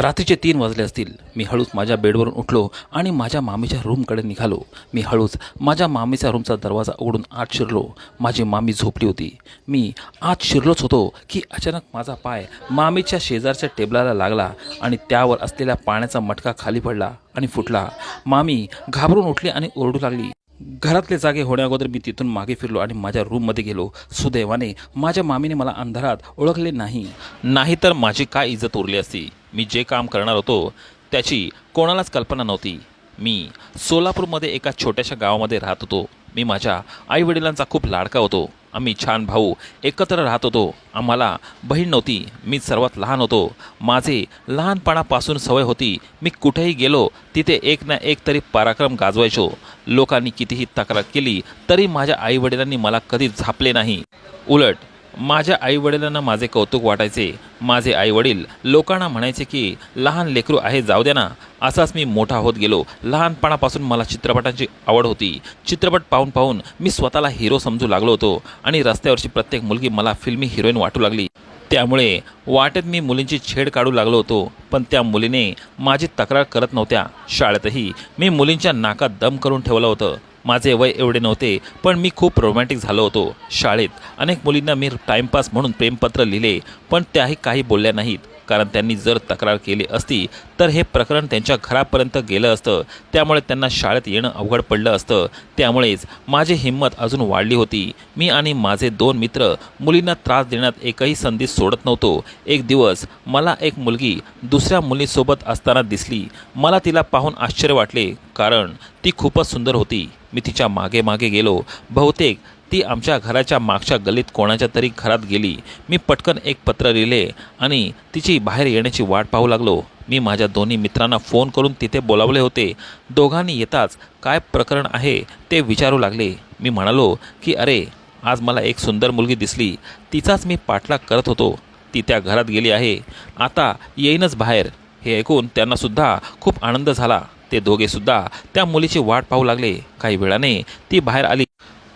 रात्रीचे 3 वाजले असतील. मी हळूच माझ्या बेडवरून उठलो आणि माझ्या मामीच्या रूमकडे निघालो. मी हळूच माझ्या मामीच्या रूमचा दरवाजा उघडून आत शिरलो. माझी मामी झोपली होती. मी आत शिरलोच होतो की अचानक माझा पाय मामीच्या शेजारच्या टेबलाला लागला आणि त्यावर असलेल्या पाण्याचा मटका खाली पडला आणि फुटला. मामी घाबरून उठली आणि ओरडू लागली. घरातले जागे होण्याअगोदर मी तिथून मागे फिरलो आणि माझ्या रूममध्ये गेलो. सुदैवाने माझ्या मामीने मला अंधारात ओळखले नाही तर माझी काय इज्जत उरली असती. मी जे काम करणार होतो त्याची कोणालाच कल्पना नव्हती. मी सोलापूरमध्ये एका छोट्याशा गावामध्ये राहत होतो. मी माझ्या आईवडिलांचा खूप लाडका होतो. आम्ही छान भाऊ एकत्र राहत होतो. आम्हाला बहीण नव्हती. मी सर्वात लहान होतो. माझे लहानपणापासून सवय होती, मी कुठेही गेलो तिथे एक ना एक तरी पराक्रम गाजवायचो. लोकांनी कितीही तक्रार केली तरी माझ्या आईवडिलांनी मला कधी झापले नाही. उलट माझ्या आईवडिलांना माझे कौतुक वाटायचे. माझे आईवडील लोकांना म्हणायचे की लहान लेकरू आहे, जाऊ दे ना. असाच मी मोठा होत गेलो. लहानपणापासून मला चित्रपटांची आवड होती. चित्रपट पाहून पाहून मी स्वतःला हिरो समजू लागलो होतो आणि रस्त्यावरची प्रत्येक मुलगी मला फिल्मी हिरोईन वाटू लागली. त्यामुळे वाटेत मी मुलींची छेड काढू लागलो होतो. पण त्या मुलीने माझी तक्रार करत नव्हत्या. शाळेतही मी मुलींच्या नाकात दम करून ठेवलं होतं. माझे वय एवढे नव्हते पण मी खूप रोमॅन्टिक झालो होतो. शाळेत अनेक मुलींना मी टाईमपास म्हणून प्रेमपत्र लिहिले पण त्याही काही बोलल्या नाहीत. कारण त्यांनी जर तक्रार केली असती तर हे प्रकरण त्यांच्या घरापर्यंत गेलं असतं. त्यामुळे त्यांना शाळेत येणं अवघड पडलं असतं. त्यामुळेच माझी हिंमत अजून वाढली होती. मी आणि माझे 2 मित्र मुलींना त्रास देण्यात एकही संधी सोडत नव्हतो. एक दिवस मला एक मुलगी दुसऱ्या मुलीसोबत असताना दिसली. मला तिला पाहून आश्चर्य वाटले कारण ती खूपच सुंदर होती. मी तिच्या मागे मागे गेलो. बहुतेक ती आमच्या घराच्या मागच्या गल्लीत कोणाच्या तरी घरात गेली. मी पटकन एक पत्र लिहिले आणि तिची बाहेर येण्याची वाट पाहू लागलो. मी माझ्या दोन्ही मित्रांना फोन करून तिथे बोलावले होते. दोघांनी येताच काय प्रकरण आहे ते विचारू लागले. मी म्हणालो की अरे, आज मला एक सुंदर मुलगी दिसली. तिचाच मी पाठलाग करत होतो. ती त्या घरात गेली आहे, आता येईनच बाहेर. हे ऐकून त्यांनासुद्धा खूप आनंद झाला. ते दोघेसुद्धा त्या मुलीची वाट पाहू लागले. काही वेळाने ती बाहेर आली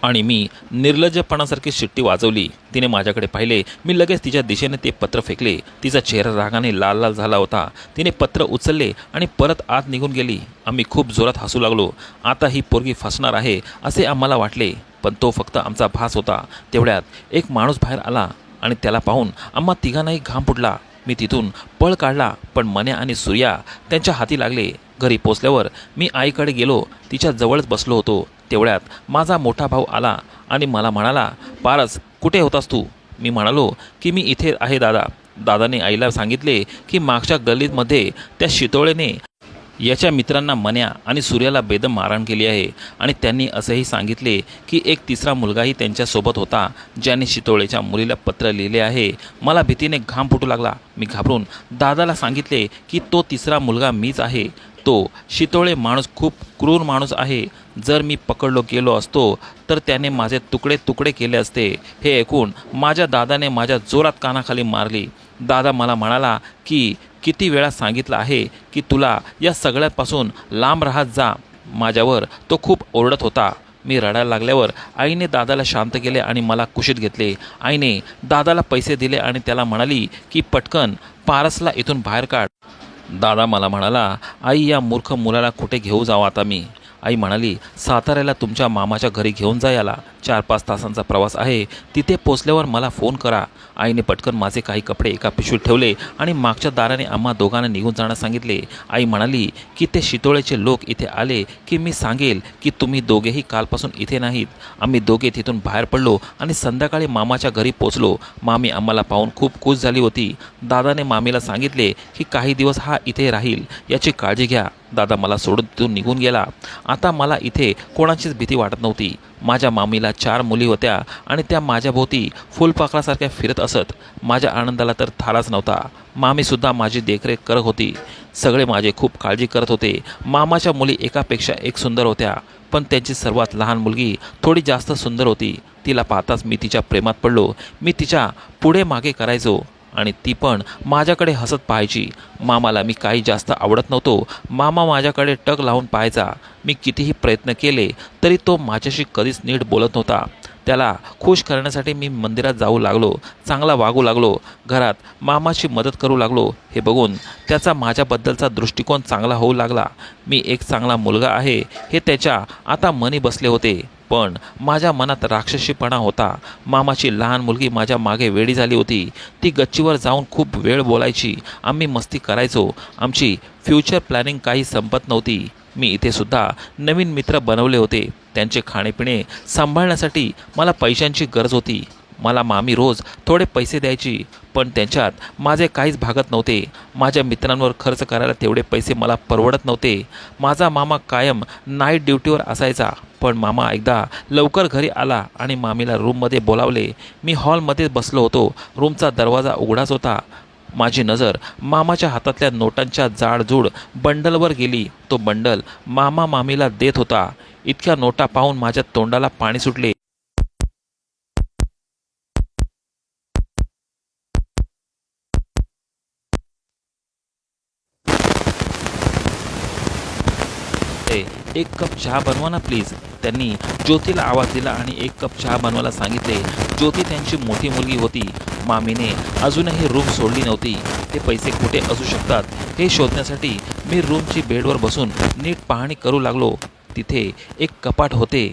आणि मी निर्लज्जपणासारखी शिट्टी वाजवली. तिने माझ्याकडे पाहिले. मी लगेच तिच्या दिशेने ते पत्र फेकले. तिचा चेहरा रागाने लाल लाल झाला होता. तिने पत्र उचलले आणि परत आत निघून गेली. आम्ही खूप जोरात हसू लागलो. आता ही पोरगी फसणार आहे असे आम्हाला वाटले. पण तो फक्त आमचा भास होता. तेवढ्यात एक माणूस बाहेर आला आणि त्याला पाहून आम्हा तिघांनाही घाम फुटला. मी तिथून पळ काढला पण मन्या आणि सूर्या त्यांच्या हाती लागले. घरी पोचल्यावर मी आईकडे गेलो. तिच्या जवळच बसलो होतो. तेवढ्यात माझा मोठा भाऊ आला आणि मला म्हणाला, पारस कुठे होतास तू? मी म्हणालो की मी इथे आहे दादा. दादाने आईला सांगितले की मागच्या गल्लीमध्ये त्या शितोळेने याच्या मित्रांना मन्या आणि सूर्याला बेदम मारहाण केली आहे आणि त्यांनी असंही सांगितले की एक तिसरा मुलगाही त्यांच्यासोबत होता ज्याने शितोळेच्या मुलीला पत्र लिहिले आहे. मला भीतीने घाम फुटू लागला. मी घाबरून दादाला सांगितले की तो तिसरा मुलगा मीच आहे. तो शितोळे माणूस खूप क्रूर माणूस आहे. जर मी पकडलो गेलो असतो तर त्याने माझे तुकडे तुकडे केले असते. हे ऐकून माझ्या दादाने माझ्या जोरात कानाखाली मारली. दादा मला म्हणाला की किती वेळा सांगितलं आहे की तुला या सगळ्यापासून लांब राहत जा. माझ्यावर तो खूप ओरडत होता. मी रडायला लागल्यावर आईने दादाला शांत केले आणि मला कुशीत घेतले. आईने दादाला पैसे दिले आणि त्याला म्हणाली की पटकन पारसला इथून बाहेर काढ. दादा मला म्हणाला, आई या मूर्ख मुलाला कुठे घेऊ जाऊ आता मी? आई म्हणाली, साताऱ्याला तुमच्या मामाच्या घरी घेऊन जा याला. 4-5 तासांचा प्रवास आहे. तिथे पोचल्यावर मला फोन करा. आईने पटकन माझे काही कपडे एका पिशवीत ठेवले आणि मागच्या दाराने आम्हा दोघांना निघून जाण्यास सांगितले. आई म्हणाली की ते शितोळेचे लोक इथे आले की मी सांगेल की तुम्ही दोघेही कालपासून इथे नाहीत. आम्ही दोघे तिथून बाहेर पडलो आणि संध्याकाळी मामाच्या घरी पोचलो. मामी आम्हाला पाहून खूप खुश झाली होती. दादाने मामीला सांगितले की काही दिवस हा इथे राहील, याची काळजी घ्या. दादा मला सोडून तिथून निघून गेला. आता मला इथे कोणाचीच भीती वाटत नव्हती. माझ्या मामीला 4 मुली होत्या आणि त्या माझ्याभोवती फुलपाखरासारख्या फिरत असत. माझ्या आनंदाला तर थाराच नव्हता. मामीसुद्धा माझी देखरेख करत होती. सगळे माझे खूप काळजी करत होते. मामाच्या मुली एकापेक्षा एक सुंदर होत्या पण त्यांची सर्वात लहान मुलगी थोडी जास्त सुंदर होती. तिला पाहताच मी तिच्या प्रेमात पडलो. मी तिच्या पुढे मागे करायचो आणि ती पण माझ्याकडे हसत पाहायची. मामाला मी काही जास्त आवडत नव्हतो. मामा माझ्याकडे टक लावून पाहायचा. मी कितीही प्रयत्न केले तरी तो माझ्याशी कधीच नीट बोलत नव्हता. त्याला खुश करण्यासाठी मी मंदिरात जाऊ लागलो, चांगला वागू लागलो, घरात मामाची मदत करू लागलो. हे बघून त्याचा माझ्याबद्दलचा दृष्टिकोन चांगला होऊ लागला. मी एक चांगला मुलगा आहे हे त्याच्या आता मनी बसले होते. पण माझ्या मनात राक्षसीपणा होता. मामाची लहान मुलगी माझ्या मागे वेडी झाली होती. ती गच्चीवर जाऊन खूप वेळ बोलायची. आम्ही मस्ती करायचो. आमची फ्युचर प्लॅनिंग काही संपत नव्हती. मी इथे सुद्धा नवीन मित्र बनवले होते. त्यांचे खाणेपिणे सांभाळण्यासाठी मला पैशांची गरज होती. मला मामी रोज थोडे पैसे द्यायची, पण त्यांच्यात माझे काहीच भागत नव्हते. माझ्या मित्रांवर खर्च करायला तेवढे पैसे मला परवडत नव्हते. माझा मामा कायम नाईट ड्युटीवर असायचा. पण मामा एकदा लवकर घरी आला आणि मामीला रूममध्ये बोलावले. मी हॉलमध्ये बसलो होतो. रूमचा दरवाजा उघडाच होता. माझी नजर मामाच्या हातातल्या नोटांच्या जाडजूड बंडलवर गेली. तो बंडल मामा मामीला देत होता. इतक्या नोटा पाहून माझ्या तोंडाला पाणी सुटले. एक कप चहा बनवा ना प्लीज. त्यांनी ज्योतीला आवाज दिला आणि एक कप चहा बनवायला सांगितले. ज्योती त्यांची मोठी मुलगी होती. मामीने अजूनही रूम सोडली नव्हती. ते पैसे कुठे असू शकतात हे शोधण्यासाठी मी रूमची बेडवर बसून नीट पाहणी करू लागलो. तिथे एक कपाट होते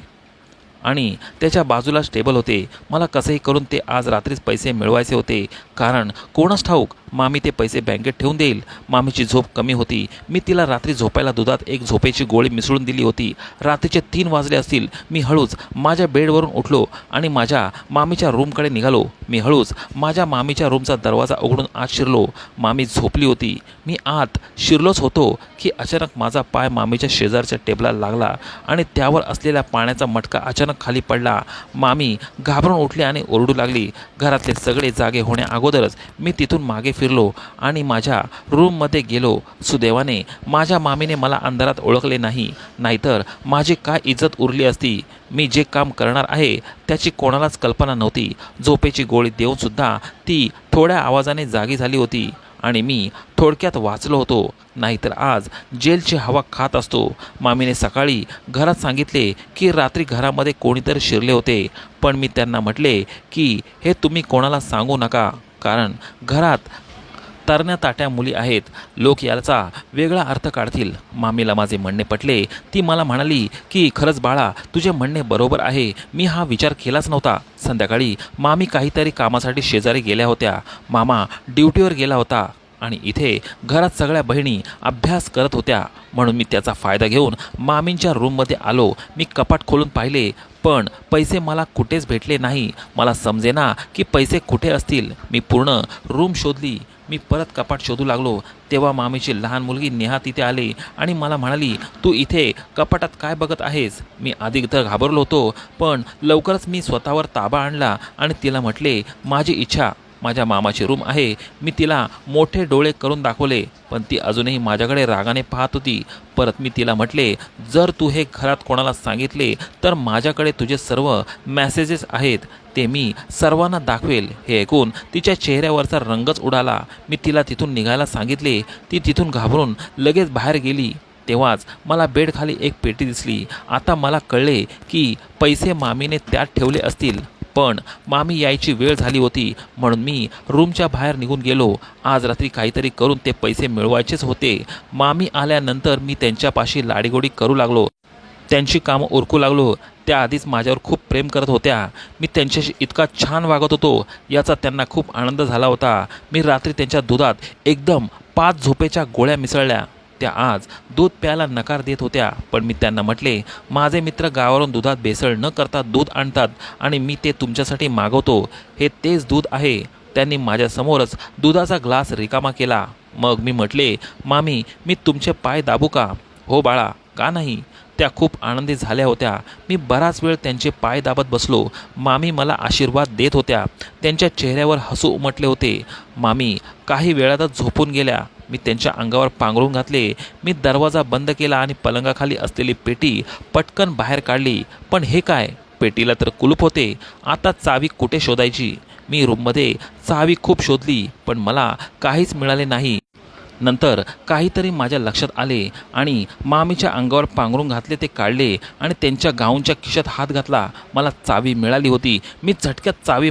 आणि त्याच्या बाजूलाच टेबल होते. मला कसंही करून ते आज रात्रीच पैसे मिळवायचे होते, कारण कोणास ठाऊक मामी ते पैसे बँकेत ठेवून देईल. मामीची झोप कमी होती. मी तिला रात्री झोपायला दुधात एक झोपेची गोळी मिसळून दिली होती. रात्रीचे 3 वाजले असतील. मी हळूच माझ्या बेडवरून उठलो आणि माझ्या मामीच्या रूमकडे निघालो. मी हळूच माझ्या मामीच्या रूमचा दरवाजा उघडून आत शिरलो. मामी झोपली होती. मी आत शिरलोच होतो की अचानक माझा पाय मामीच्या शेजारच्या टेबलाला लागला आणि त्यावर असलेल्या पाण्याचा मटका अचानक खाली पडला. मामी घाबरून उठली आणि ओरडू लागली. घरातले सगळे जागे होण्या अगोदरच मी तिथून मागे फिरलो आणि माझ्या रूममध्ये गेलो. सुदैवाने माझ्या मामीने मला अंधारात ओळखले नाही, नाहीतर माझी काय इज्जत उरली असती. मी जे काम करणार आहे त्याची कोणालाच कल्पना नव्हती. झोपेची गोळी देऊन सुद्धा ती थोड्या आवाजाने जागी झाली होती आणि मी थोडक्यात वाचलो होतो, नाहीतर आज जेलची हवा खात असतो. मामीने सकाळी घरात सांगितले की रात्री घरामध्ये कोणीतरी शिरले होते, पण मी त्यांना म्हटले की हे तुम्ही कोणाला सांगू नका, कारण घरात तरण्या ताट्या मुली आहेत. लोक याचा वेगळा अर्थ काढतील. मामीला माझे म्हणणे पटले. ती मला म्हणाली की खरंच बाळा, तुझे म्हणणे बरोबर आहे. मी हा विचार केलाच नव्हता. संध्याकाळी मामी काहीतरी कामासाठी शेजारी गेल्या होत्या. मामा ड्युटीवर गेला होता आणि इथे घरात सगळ्या बहिणी अभ्यास करत होत्या, म्हणून मी त्याचा फायदा घेऊन मामींच्या रूममध्ये आलो. मी कपाट खोलून पाहिले, पण पैसे मला कुठेच भेटले नाही. मला समजेना की पैसे कुठे असतील. मी पूर्ण रूम शोधली. मी परत कपाट शोधू लागलो. तेव्हा मामीची लहान मुलगी नेहा तिथे आली आणि मला म्हणाली, तू इथे कपाटात काय बघत आहेस? मी आधी तर घाबरलो होतो, पण लवकरच मी स्वतःवर ताबा आणला आणि तिला म्हटले, माझी इच्छा माझ्या मामाची रूम आहे. मी तिला मोठे डोळे करून दाखवले, पण ती अजूनही माझ्याकडे रागाने पाहत होती. परत मी तिला म्हटले, जर तू हे घरात कोणाला सांगितले तर माझ्याकडे तुझे सर्व मेसेजेस आहेत, ते मी सर्वांना दाखवेल. हे ऐकून तिच्या चेहऱ्यावरचा रंगच उडाला. मी तिला तिथून निघायला सांगितले. ती तिथून घाबरून लगेच बाहेर गेली. तेव्हाच मला बेडखाली एक पेटी दिसली. आता मला कळले की पैसे मामीने त्यात ठेवले असतील, पण मामी यायची वेळ झाली होती, म्हणून मी रूमच्या बाहेर निघून गेलो. आज रात्री काहीतरी करून ते पैसे मिळवायचेच होते. मामी आल्यानंतर मी त्यांच्यापाशी लाडीगोडी करू लागलो. त्यांची कामं उरकू लागलो. त्या आधीच माझ्यावर खूप प्रेम करत होत्या. मी त्यांच्याशी इतका छान वागत होतो याचा त्यांना खूप आनंद झाला होता. मी रात्री त्यांच्या दुधात एकदम 5 झोपेच्या गोळ्या मिसळल्या. त्या आज दूध प्यायला नकार देत होत्या, पण मी त्यांना म्हटले, माझे मित्र गावावरून दुधात भेसळ न करता दूध आणतात आणि मी ते तुमच्यासाठी मागवतो. हे तेच दूध आहे. त्यांनी माझ्यासमोरच दुधाचा ग्लास रिकामा केला. मग मी म्हटले, मामी, मी तुमचे पाय दाबू का? हो बाळा, का नाही? त्या खूप आनंदी झाल्या होत्या. मी बराच वेळ त्यांचे पाय दाबत बसलो. मामी मला आशीर्वाद देत होत्या. त्यांच्या चेहऱ्यावर हसू उमटले होते. मामी काही वेळातच झोपून गेल्या. मी त्यांच्या अंगावर पांघरून घातले. मी दरवाजा बंद केला आणि पलंगाखाली असलेली पेटी पटकन बाहेर काढली. पण हे काय? पेटीला तर कुलूप होते. आता चावी कुठे शोधायची? मी रूममध्ये चावी खूप शोधली, पण मला काहीच मिळाले नाही. नंतर काहीतरी माझ्या लक्षात आले आणि मामीच्या अंगावर पांघरून घातले ते काढले आणि त्यांच्या गाऊनच्या खिशात हात घातला. मला चावी मिळाली होती. मी झटक्यात चावी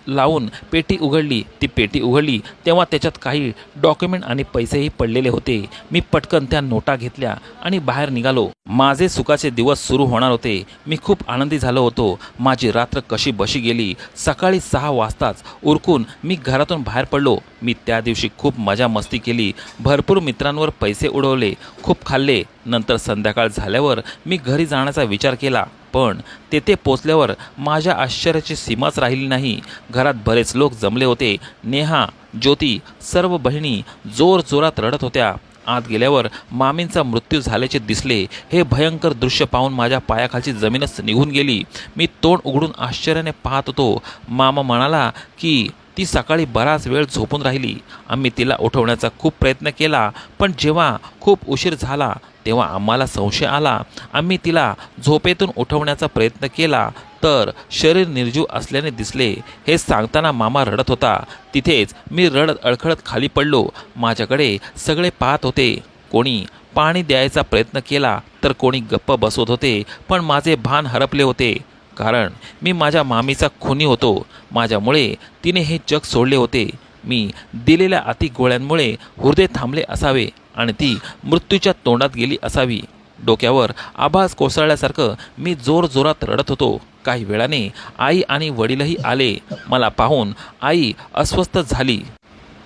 लावून पेटी उघडली. ती पेटी उघडली तेव्हा त्याच्यात काही डॉक्युमेंट आणि पैसेही पडलेले होते. मी पटकन त्या नोटा घेतल्या आणि बाहेर निघालो. माझे सुखाचे दिवस सुरू होणार होते. मी खूप आनंदी झालो होतो. माझी रात्र कशी बशी गेली. सकाळी 6 वाजताच उरकून मी घरातून बाहेर पडलो. मी त्या दिवशी खूप मजा मस्ती केली. भरपूर मित्रांवर पैसे उडवले, खूप खाल्ले. नंतर संध्याकाळ झाल्यावर मी घरी जाण्याचा विचार केला, पण तेथे पोचल्यावर माझ्या आश्चर्याची सीमाच राहिली नाही. घरात बरेच लोक जमले होते. नेहा, ज्योती, सर्व बहिणी जोरजोरात रडत होत्या. आत गेल्यावर मामींचा मृत्यू झाल्याचे दिसले. हे भयंकर दृश्य पाहून माझ्या पायाखालची जमीनच निघून गेली. मी तोंड उघडून आश्चर्याने पाहत होतो. मामा म्हणाला की ती सकाळी बराच वेळ झोपून राहिली. आम्ही तिला उठवण्याचा खूप प्रयत्न केला, पण जेव्हा खूप उशीर झाला तेव्हा आम्हाला संशय आला. आम्ही तिला झोपेतून उठवण्याचा प्रयत्न केला तर शरीर निर्जीव असल्याने दिसले. हे सांगताना मामा रडत होता. तिथेच मी रडत अडखळत खाली पडलो. माझ्याकडे सगळे पाहत होते. कोणी पाणी द्यायचा प्रयत्न केला तर कोणी गप्प बसवत होते, पण माझे भान हरपले होते. कारण मी माझ्या मामीचा खुनी होतो. माझ्यामुळे तिने हे जग सोडले होते. मी दिलेल्या अति गोळ्यांमुळे हृदय थांबले असावे आणि ती मृत्यूच्या तोंडात गेली असावी. डोक्यावर आभास कोसळल्यासारखं मी जोरजोरात रडत होतो. काही वेळाने आई आणि वडीलही आले. मला पाहून आई अस्वस्थ झाली.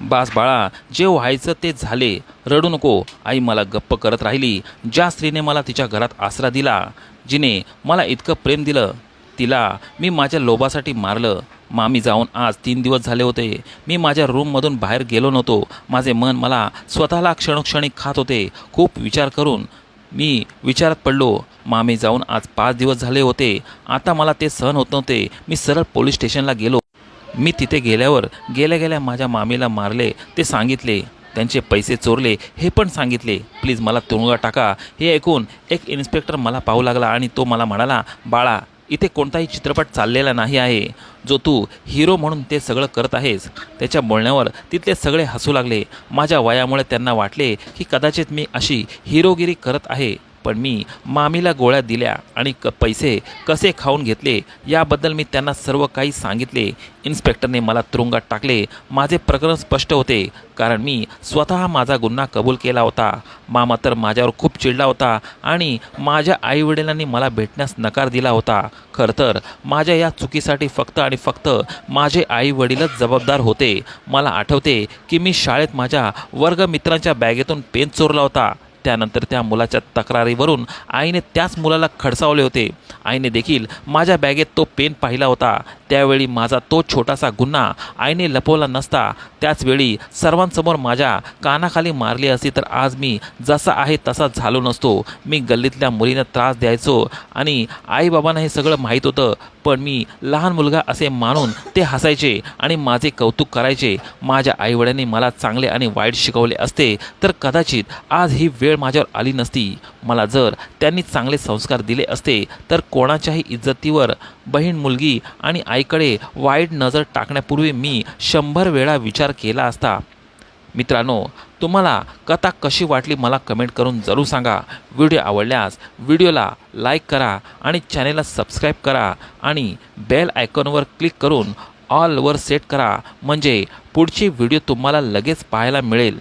बास बाळा, जे व्हायचं ते झाले, रडू नको. आई मला गप्प करत राहिली. ज्या स्त्रीने मला तिच्या घरात आसरा दिला, जिने मला इतकं प्रेम दिलं, तिला मी माझ्या लोभासाठी मारलं. मामी जाऊन आज 3 दिवस झाले होते. मी माझ्या रूममधून बाहेर गेलो नव्हतो. माझे मन मला स्वतःला क्षणोक्षणी खात होते. खूप विचार करून मी विचारात पडलो. मामी जाऊन आज 5 दिवस झाले होते. आता मला ते सहन होत नव्हते. मी सरळ पोलीस स्टेशनला गेलो. मी तिथे गेल्यावर गेल्या गेल्या माझ्या मामीला मारले ते सांगितले. त्यांचे पैसे चोरले हे पण सांगितले. प्लीज मला तुरुंगात टाका. हे ऐकून एक इन्स्पेक्टर मला पाहू लागला आणि तो मला म्हणाला, बाळा, इथे कोणताही चित्रपट चाललेला नाही आहे जो तू हिरो म्हणून ते सगळं करत आहेस. त्याच्या बोलण्यावर तिथले सगळे हसू लागले. माझ्या वयामुळे त्यांना वाटले की कदाचित मी अशी हिरोगिरी करत आहे. पण मी मामीला गोळ्या दिल्या आणि पैसे कसे खाऊन घेतले याबद्दल मी त्यांना सर्व काही सांगितले. इन्स्पेक्टरने मला तुरुंगात टाकले. माझे प्रकरण स्पष्ट होते, कारण मी स्वतः माझा गुन्हा कबूल केला होता. मामा तर माझ्यावर खूप चिडला होता आणि माझ्या आईवडिलांनी मला भेटण्यास नकार दिला होता. खरं तर माझ्या या चुकीसाठी फक्त आणि फक्त माझे आईवडीलच जबाबदार होते. मला आठवते की मी शाळेत माझ्या वर्गमित्रांच्या बॅगेतून पेन चोरला होता. त्यानंतर त्या मुलाच्या तक्रारीवरून आईने त्याच मुलाला खडसावले होते. आईने देखील माझ्या बॅगेत तो पेन पाहिला होता. त्यावेळी माझा तो छोटासा गुन्हा आईने लपवला नसता, त्याचवेळी सर्वांसमोर माझ्या कानाखाली मारली असती तर आज मी जसा आहे तसा झालो नसतो. मी गल्लीतल्या मुलींना त्रास द्यायचो आणि आईबाबांना हे सगळं माहीत होतं, पण मी लहान मुलगा असे मानून ते हसायचे आणि माझे कौतुक करायचे. माझ्या आईवडिलांनी मला चांगले आणि वाईट शिकवले असते तर कदाचित आज ही वेळ माझ्यावर आली नसती. मला जर त्यांनी चांगले संस्कार दिले असते तर कोणाच्याही इज्जतीवर बहीण, मुलगी आणि आईकडे वाईट नजर टाकण्यापूर्वी मी 100 वेळा विचार केला असता. मित्रांनो, तुम्हाला कथा कशी वाटली मला कमेंट करून जरूर सांगा. व्हिडिओ आवडल्यास व्हिडिओला लाईक करा आणि चॅनेलला सबस्क्राईब करा आणि बेल आयकॉनवर क्लिक करून ऑलवर सेट करा, म्हणजे पुढची व्हिडिओ तुम्हाला लगेच पाहायला मिळेल.